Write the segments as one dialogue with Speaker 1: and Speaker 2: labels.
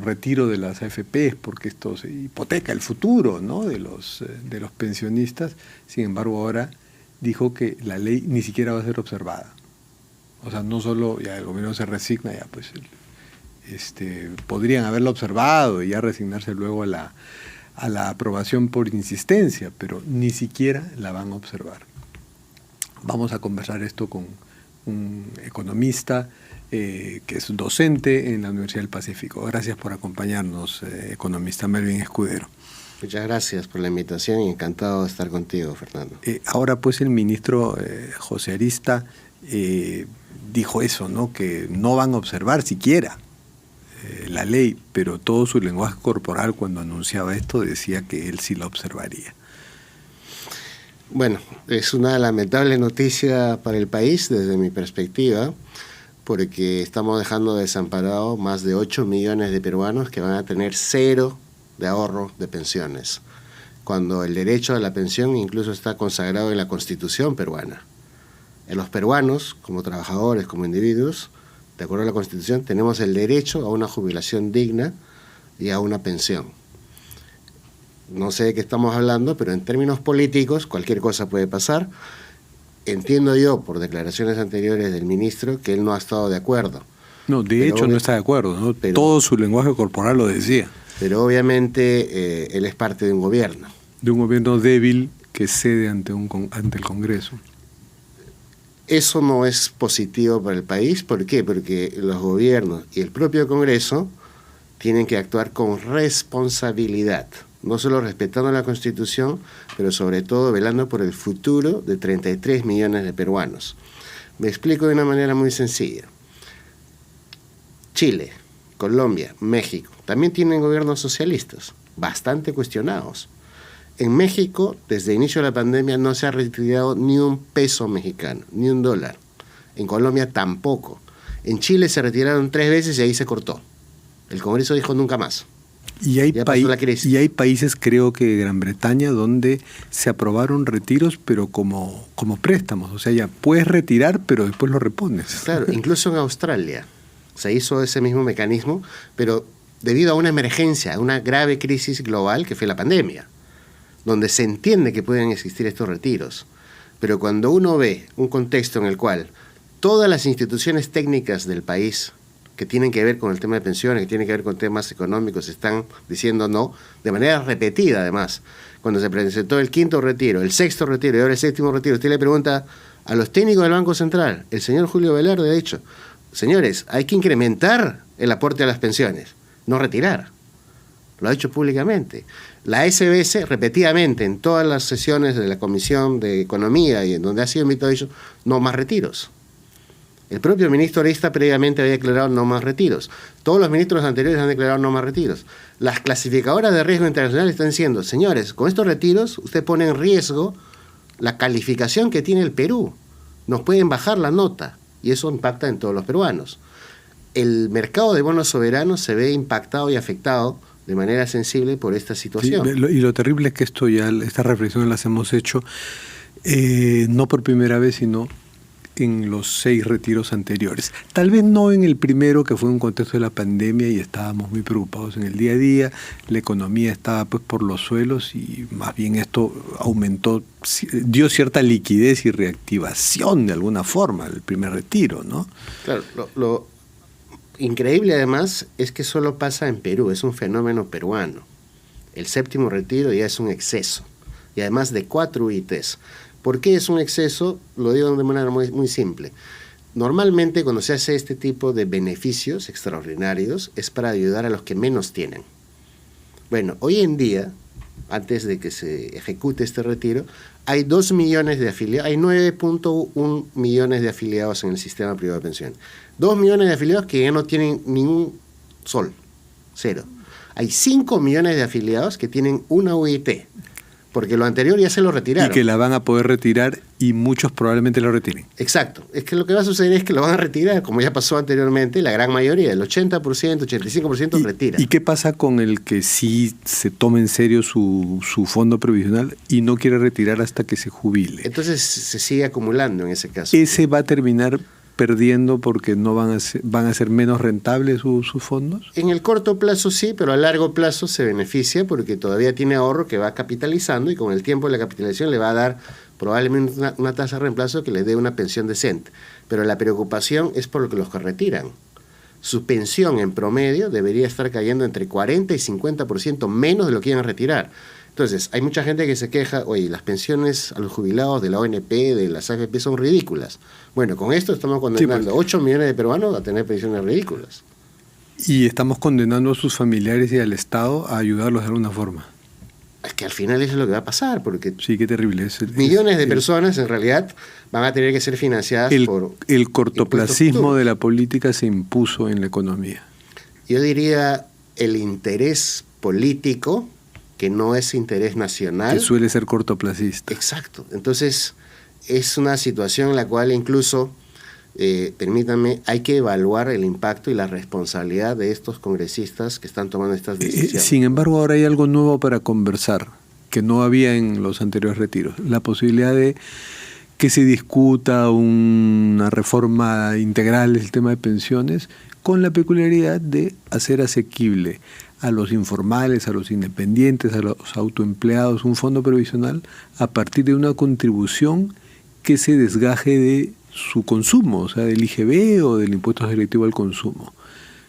Speaker 1: retiro de las AFPs, porque esto se hipoteca el futuro, ¿no?, de los pensionistas. Sin embargo, ahora dijo que la ley ni siquiera va a ser observada. O sea, no solo ya el gobierno se resigna, ya pues podrían haberla observado y ya resignarse luego a la aprobación por insistencia, pero ni siquiera la van a observar. Vamos a conversar esto con un economista que es docente en la Universidad del Pacífico. Gracias por acompañarnos, economista Melvin Escudero.
Speaker 2: Muchas gracias por la invitación y encantado de estar contigo, Fernando.
Speaker 1: Ahora pues el ministro José Arista dijo eso, ¿no?, que no van a observar siquiera la ley, pero todo su lenguaje corporal cuando anunciaba esto decía que él sí la observaría.
Speaker 2: Bueno, es una lamentable noticia para el país desde mi perspectiva, porque estamos dejando desamparados más de 8 millones de peruanos que van a tener cero de ahorro de pensiones, cuando el derecho a la pensión incluso está consagrado en la Constitución peruana. En los peruanos, como trabajadores, como individuos, de acuerdo a la Constitución, tenemos el derecho a una jubilación digna y a una pensión. No sé de qué estamos hablando, pero en términos políticos cualquier cosa puede pasar. Entiendo yo, por declaraciones anteriores del ministro, que él no ha estado de acuerdo.
Speaker 1: No, de hecho no está de acuerdo, ¿no? Todo su lenguaje corporal lo decía.
Speaker 2: Pero obviamente él es parte de un gobierno.
Speaker 1: De un gobierno débil que cede ante el Congreso.
Speaker 2: Eso no es positivo para el país. ¿Por qué? Porque los gobiernos y el propio Congreso tienen que actuar con responsabilidad. No solo respetando la Constitución, pero sobre todo velando por el futuro de 33 millones de peruanos. Me explico de una manera muy sencilla. Chile, Colombia, México, también tienen gobiernos socialistas, bastante cuestionados. En México, desde el inicio de la pandemia, no se ha retirado ni un peso mexicano, ni un dólar. En Colombia tampoco. En Chile se retiraron 3 veces y ahí se cortó. El Congreso dijo nunca más.
Speaker 1: Y hay países, creo que Gran Bretaña, donde se aprobaron retiros, pero como préstamos. O sea, ya puedes retirar, pero después lo repones.
Speaker 2: Claro, incluso en Australia se hizo ese mismo mecanismo, pero debido a una emergencia, a una grave crisis global que fue la pandemia, donde se entiende que pueden existir estos retiros. Pero cuando uno ve un contexto en el cual todas las instituciones técnicas del país que tienen que ver con el tema de pensiones, que tienen que ver con temas económicos, están diciendo no, de manera repetida además. Cuando se presentó el 5º retiro, el 6º retiro y ahora el 7º retiro, usted le pregunta a los técnicos del Banco Central, el señor Julio Velarde ha dicho, señores, hay que incrementar el aporte a las pensiones, no retirar. Lo ha dicho públicamente. La SBS repetidamente en todas las sesiones de la Comisión de Economía y en donde ha sido invitado ha dicho no más retiros. El propio ministro Arista previamente había declarado no más retiros. Todos los ministros anteriores han declarado no más retiros. Las clasificadoras de riesgo internacional están diciendo, señores, con estos retiros usted pone en riesgo la calificación que tiene el Perú. Nos pueden bajar la nota y eso impacta en todos los peruanos. El mercado de bonos soberanos se ve impactado y afectado de manera sensible por esta situación.
Speaker 1: Sí, y lo terrible es que estas reflexiones las hemos hecho no por primera vez, sino en los 6 retiros anteriores. Tal vez no en el primero, que fue un contexto de la pandemia y estábamos muy preocupados en el día a día, la economía estaba pues por los suelos y más bien esto aumentó, dio cierta liquidez y reactivación de alguna forma el primer retiro, ¿no?
Speaker 2: Claro, lo increíble además es que solo pasa en Perú, es un fenómeno peruano. El 7º retiro ya es un exceso y además de 4 UITs. ¿Por qué es un exceso? Lo digo de manera muy, muy simple. Normalmente cuando se hace este tipo de beneficios extraordinarios es para ayudar a los que menos tienen. Bueno, hoy en día, antes de que se ejecute este retiro, hay 2 millones de afiliados, hay 9.1 millones de afiliados en el sistema privado de pensión. 2 millones de afiliados que ya no tienen ningún sol, cero. Hay 5 millones de afiliados que tienen una UIT. Porque lo anterior ya se lo retiraron.
Speaker 1: Y que la van a poder retirar y muchos probablemente lo retiren.
Speaker 2: Exacto. Es que lo que va a suceder es que lo van a retirar, como ya pasó anteriormente, la gran mayoría, el 80%, 85% retira.
Speaker 1: ¿Y qué pasa con el que sí se toma en serio su fondo previsional y no quiere retirar hasta que se jubile?
Speaker 2: Entonces se sigue acumulando en ese caso.
Speaker 1: Ese va a terminar perdiendo porque no van a ser menos rentables sus fondos?
Speaker 2: En el corto plazo sí, pero a largo plazo se beneficia porque todavía tiene ahorro que va capitalizando y con el tiempo de la capitalización le va a dar probablemente una tasa de reemplazo que les dé una pensión decente. Pero la preocupación es por los que retiran. Su pensión en promedio debería estar cayendo entre 40 y 50% menos de lo que iban a retirar. Entonces, hay mucha gente que se queja, oye, las pensiones a los jubilados de la ONP, de las AFP son ridículas. Bueno, con esto estamos condenando 8 millones de peruanos a tener pensiones ridículas.
Speaker 1: Y estamos condenando a sus familiares y al Estado a ayudarlos de alguna forma.
Speaker 2: Es que al final eso es lo que va a pasar, porque
Speaker 1: sí, qué terrible
Speaker 2: millones de personas en realidad van a tener que ser financiadas por...
Speaker 1: El cortoplacismo de la política se impuso en la economía.
Speaker 2: Yo diría el interés político, que no es interés nacional.
Speaker 1: Que suele ser cortoplacista.
Speaker 2: Exacto. Entonces, es una situación en la cual incluso, permítanme, hay que evaluar el impacto y la responsabilidad de estos congresistas que están tomando estas decisiones.
Speaker 1: Sin embargo, ahora hay algo nuevo para conversar, que no había en los anteriores retiros. La posibilidad de que se discuta una reforma integral del tema de pensiones con la peculiaridad de hacer asequible a los informales, a los independientes, a los autoempleados, un fondo previsional a partir de una contribución que se desgaje de su consumo, o sea, del IGB o del impuesto selectivo al consumo.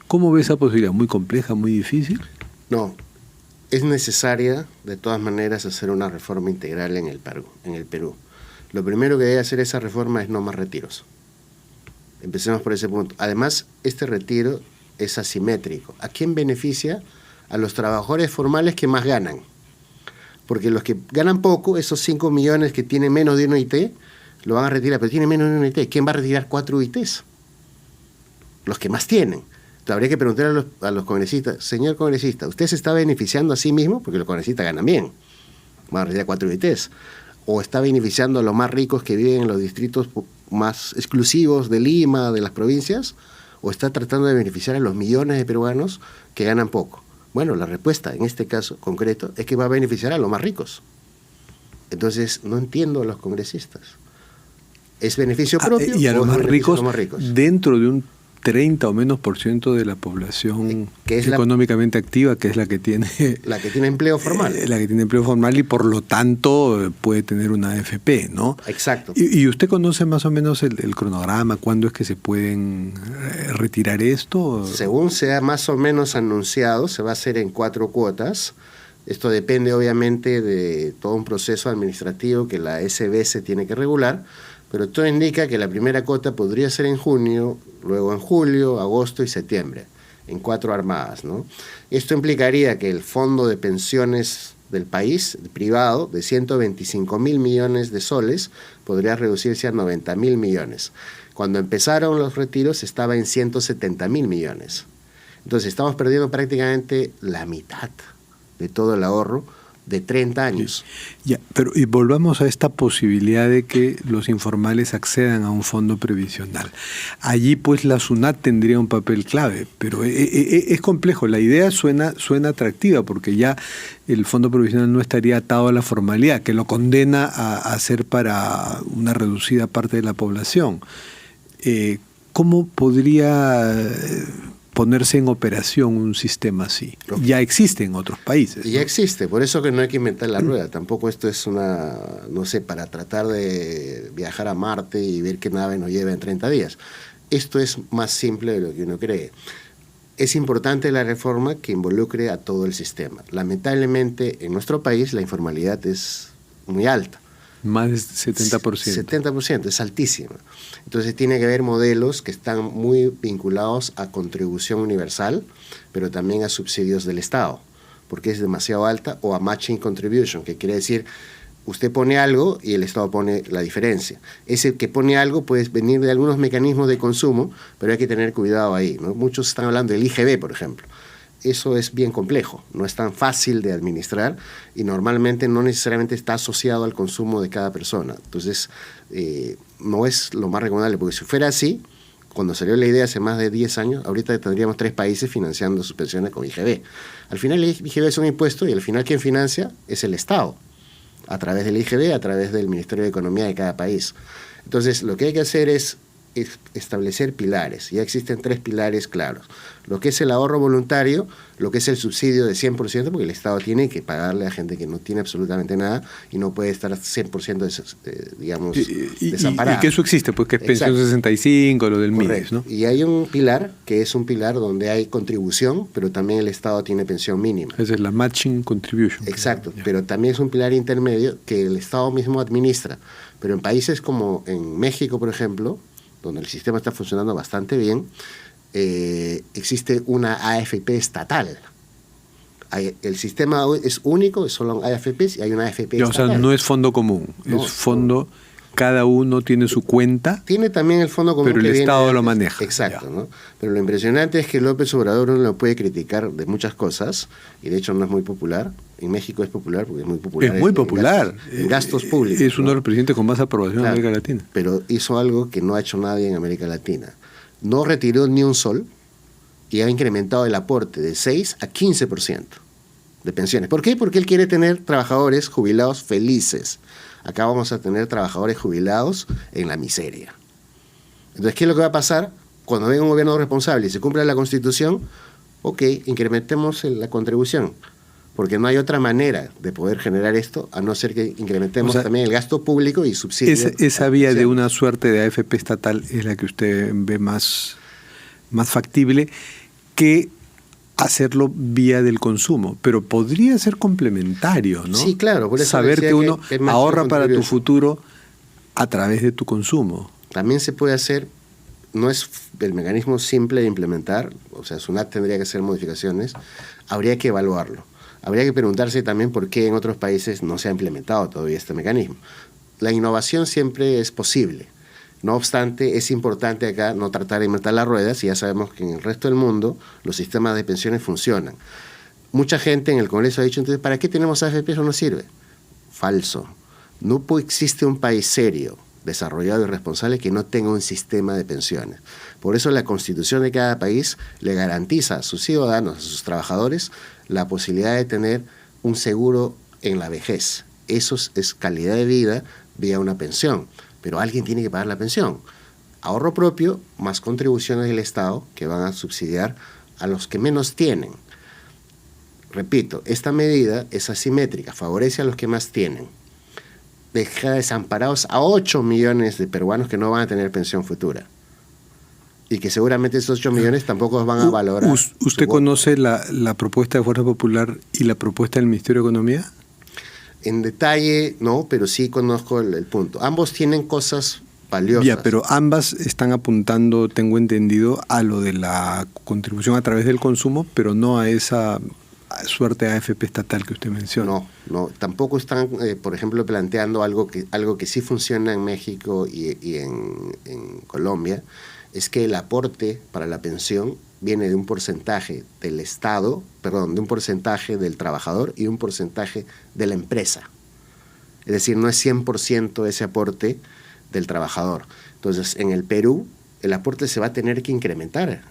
Speaker 1: ¿Cómo ve esa posibilidad? ¿Muy compleja, muy difícil?
Speaker 2: No, es necesaria de todas maneras hacer una reforma integral en el Perú. Lo primero que debe hacer esa reforma es no más retiros. Empecemos por ese punto. Además, este retiro es asimétrico. ¿A quién beneficia? A los trabajadores formales que más ganan. Porque los que ganan poco, esos 5 millones que tienen menos de un UIT, lo van a retirar, pero tienen menos de un UIT. ¿Quién va a retirar 4 UITs? Los que más tienen. Entonces, habría que preguntar a los congresistas, señor congresista, ¿usted se está beneficiando a sí mismo? Porque los congresistas ganan bien. Van a retirar 4 UITs. ¿O está beneficiando a los más ricos que viven en los distritos más exclusivos de Lima, de las provincias? ¿O está tratando de beneficiar a los millones de peruanos que ganan poco? Bueno, la respuesta en este caso concreto es que va a beneficiar a los más ricos. Entonces, no entiendo a los congresistas. ¿Es beneficio propio
Speaker 1: y a los
Speaker 2: o
Speaker 1: más
Speaker 2: es
Speaker 1: ricos,
Speaker 2: a los más ricos?
Speaker 1: Dentro de un 30 o menos % de la población
Speaker 2: que es
Speaker 1: económicamente activa, que es la que tiene
Speaker 2: empleo formal.
Speaker 1: La que tiene empleo formal y por lo tanto puede tener una AFP, ¿no?
Speaker 2: Exacto.
Speaker 1: ¿Y usted conoce más o menos el cronograma? ¿Cuándo es que se pueden retirar esto?
Speaker 2: Según se ha más o menos anunciado, se va a hacer en 4 cuotas. Esto depende obviamente de todo un proceso administrativo que la SBS tiene que regular, pero todo indica que la primera cuota podría ser en junio, luego en julio, agosto y septiembre, en 4 armadas, ¿no? Esto implicaría que el fondo de pensiones del país, privado, de 125.000 millones de soles, podría reducirse a 90.000 millones. Cuando empezaron los retiros estaba en 170.000 millones. Entonces estamos perdiendo prácticamente la mitad de todo el ahorro de 30 años.
Speaker 1: Ya, pero y volvamos a esta posibilidad de que los informales accedan a un fondo previsional. Allí pues la SUNAT tendría un papel clave, pero es complejo. La idea suena atractiva porque ya el fondo previsional no estaría atado a la formalidad, que lo condena a ser para una reducida parte de la población. ¿Cómo podría ponerse en operación un sistema así? Ya existe en otros países.
Speaker 2: Ya existe, por eso que no hay que inventar la rueda. Tampoco esto es para tratar de viajar a Marte y ver qué nave nos lleva en 30 días. Esto es más simple de lo que uno cree. Es importante la reforma que involucre a todo el sistema. Lamentablemente, en nuestro país la informalidad es muy alta.
Speaker 1: Más del 70%.
Speaker 2: 70%, es altísima. Entonces tiene que haber modelos que están muy vinculados a contribución universal, pero también a subsidios del Estado, porque es demasiado alta, o a matching contribution, que quiere decir, usted pone algo y el Estado pone la diferencia. Ese que pone algo puede venir de algunos mecanismos de consumo, pero hay que tener cuidado ahí, ¿no? Muchos están hablando del IGB, por ejemplo. Eso es bien complejo, no es tan fácil de administrar y normalmente no necesariamente está asociado al consumo de cada persona. Entonces, no es lo más recomendable, porque si fuera así, cuando salió la idea hace más de 10 años, ahorita tendríamos 3 países financiando sus pensiones con IGB. Al final el IGB es un impuesto y al final quien financia es el Estado, a través del IGB, a través del Ministerio de Economía de cada país. Entonces, lo que hay que hacer es establecer pilares. Ya existen 3 pilares claros. Lo que es el ahorro voluntario, lo que es el subsidio de 100%, porque el Estado tiene que pagarle a gente que no tiene absolutamente nada y no puede estar 100% digamos, desamparada.
Speaker 1: Y que eso existe, pues que es pensión 65, lo del MIDES, ¿no?
Speaker 2: Y hay un pilar que es un pilar donde hay contribución, pero también el Estado tiene pensión mínima.
Speaker 1: Esa es la matching contribution.
Speaker 2: Exacto, pero también es un pilar intermedio que el Estado mismo administra. Pero en países como en México, por ejemplo, donde el sistema está funcionando bastante bien, existe una AFP estatal. El sistema es único, solo AFPs y hay una AFP estatal.
Speaker 1: O sea, no es fondo común,
Speaker 2: no,
Speaker 1: es fondo, cada uno tiene su cuenta.
Speaker 2: Tiene también el fondo común.
Speaker 1: Pero el Estado lo maneja.
Speaker 2: Exacto, ¿no? Pero lo impresionante es que López Obrador uno lo puede criticar de muchas cosas, y de hecho no es muy popular. En México es popular porque es muy popular.
Speaker 1: Es muy popular.
Speaker 2: En gastos públicos.
Speaker 1: Es uno de los presidentes con más aprobación en América Latina.
Speaker 2: Pero hizo algo que no ha hecho nadie en América Latina. No retiró ni un sol y ha incrementado el aporte de 6 a 15% de pensiones. ¿Por qué? Porque él quiere tener trabajadores jubilados felices. Acá vamos a tener trabajadores jubilados en la miseria. Entonces, ¿qué es lo que va a pasar? Cuando venga un gobierno responsable y se cumpla la Constitución, ok, incrementemos la contribución. Porque no hay otra manera de poder generar esto a no ser que incrementemos también el gasto público y subsidios.
Speaker 1: Esa vía de una suerte de AFP estatal es la que usted ve más factible que hacerlo vía del consumo, pero podría ser complementario, ¿no?
Speaker 2: Sí, claro. Por eso
Speaker 1: saber que uno ahorra para tu
Speaker 2: futuro
Speaker 1: futuro a través de tu consumo.
Speaker 2: También se puede hacer, no es el mecanismo simple de implementar, o sea, SUNAT tendría que hacer modificaciones, habría que evaluarlo. Habría que preguntarse también por qué en otros países no se ha implementado todavía este mecanismo. La innovación siempre es posible. No obstante, es importante acá no tratar de inventar las ruedas, y ya sabemos que en el resto del mundo los sistemas de pensiones funcionan. Mucha gente en el Congreso ha dicho, entonces, ¿para qué tenemos AFP? Eso no sirve. Falso. No existe un país serio, desarrollado y responsable que no tenga un sistema de pensiones. Por eso la Constitución de cada país le garantiza a sus ciudadanos, a sus trabajadores, la posibilidad de tener un seguro en la vejez. Eso es calidad de vida vía una pensión, pero alguien tiene que pagar la pensión. Ahorro propio más contribuciones del Estado que van a subsidiar a los que menos tienen. Repito, esta medida es asimétrica, favorece a los que más tienen. Deja desamparados a 8 millones de peruanos que no van a tener pensión futura. Y que seguramente esos 8 millones tampoco van a valorar.
Speaker 1: ¿Usted conoce la propuesta de Fuerza Popular y la propuesta del Ministerio de Economía?
Speaker 2: En detalle, no, pero sí conozco el punto. Ambos tienen cosas valiosas.
Speaker 1: Ya, pero ambas están apuntando, tengo entendido, a lo de la contribución a través del consumo, pero no a esa suerte de AFP estatal que usted menciona.
Speaker 2: No, tampoco están, por ejemplo, planteando algo que sí funciona en México y en Colombia, es que el aporte para la pensión viene de un porcentaje del Estado, de un porcentaje del trabajador y un porcentaje de la empresa. Es decir, no es 100% ese aporte del trabajador. Entonces, en el Perú, el aporte se va a tener que incrementar,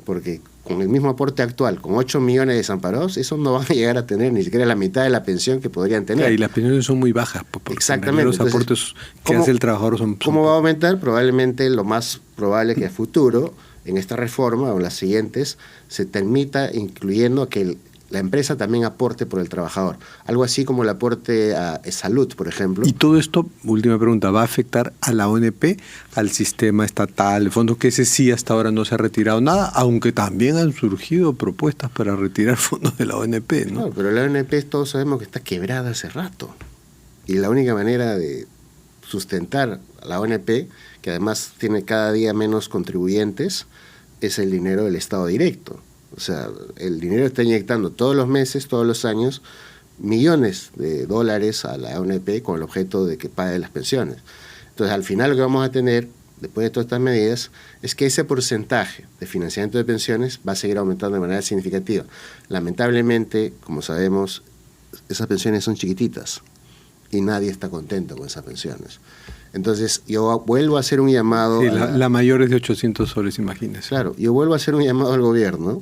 Speaker 2: porque con el mismo aporte actual, con 8 millones de desamparados, eso no van a llegar a tener ni siquiera la mitad de la pensión que podrían tener.
Speaker 1: Claro, y las pensiones son muy bajas.
Speaker 2: Exactamente.
Speaker 1: Los aportes que hace el trabajador son...
Speaker 2: ¿Cómo va a aumentar? Probablemente lo más probable es que a futuro, en esta reforma o en las siguientes, se permita incluyendo que la empresa también aporte por el trabajador. Algo así como el aporte a salud, por ejemplo.
Speaker 1: Y todo esto, última pregunta, ¿va a afectar a la ONP, al sistema estatal, el fondo que ese sí hasta ahora no se ha retirado nada, aunque también han surgido propuestas para retirar fondos de la ONP, ¿no?
Speaker 2: No, pero la ONP todos sabemos que está quebrada hace rato. Y la única manera de sustentar a la ONP, que además tiene cada día menos contribuyentes, es el dinero del Estado directo. O sea, el dinero está inyectando todos los meses, todos los años, millones de dólares a la ONP con el objeto de que pague las pensiones. Entonces, al final lo que vamos a tener, después de todas estas medidas, es que ese porcentaje de financiamiento de pensiones va a seguir aumentando de manera significativa. Lamentablemente, como sabemos, esas pensiones son chiquititas y nadie está contento con esas pensiones. Entonces, yo vuelvo a hacer un llamado...
Speaker 1: Sí, la mayor es de 800 soles, imagínese.
Speaker 2: Claro, yo vuelvo a hacer un llamado al gobierno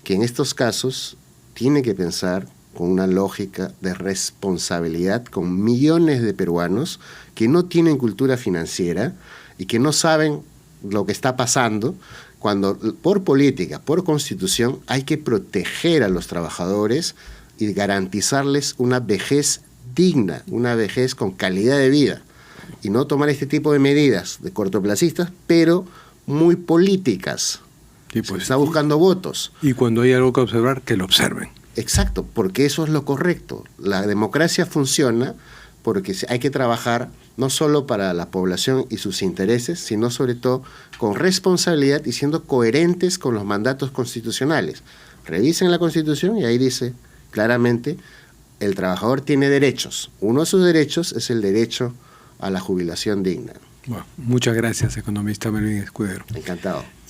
Speaker 2: que en estos casos tiene que pensar con una lógica de responsabilidad con millones de peruanos que no tienen cultura financiera y que no saben lo que está pasando, cuando por política, por constitución, hay que proteger a los trabajadores y garantizarles una vejez digna, una vejez con calidad de vida, y no tomar este tipo de medidas de cortoplacistas, pero muy políticas.
Speaker 1: Sí, pues,
Speaker 2: se está buscando votos.
Speaker 1: Y cuando hay algo que observar, que lo observen.
Speaker 2: Exacto, porque eso es lo correcto. La democracia funciona porque hay que trabajar no solo para la población y sus intereses, sino sobre todo con responsabilidad y siendo coherentes con los mandatos constitucionales. Revisen la Constitución y ahí dice claramente, el trabajador tiene derechos. Uno de sus derechos es el derecho a la jubilación digna.
Speaker 1: Bueno, muchas gracias, economista Melvin Escudero.
Speaker 2: Encantado.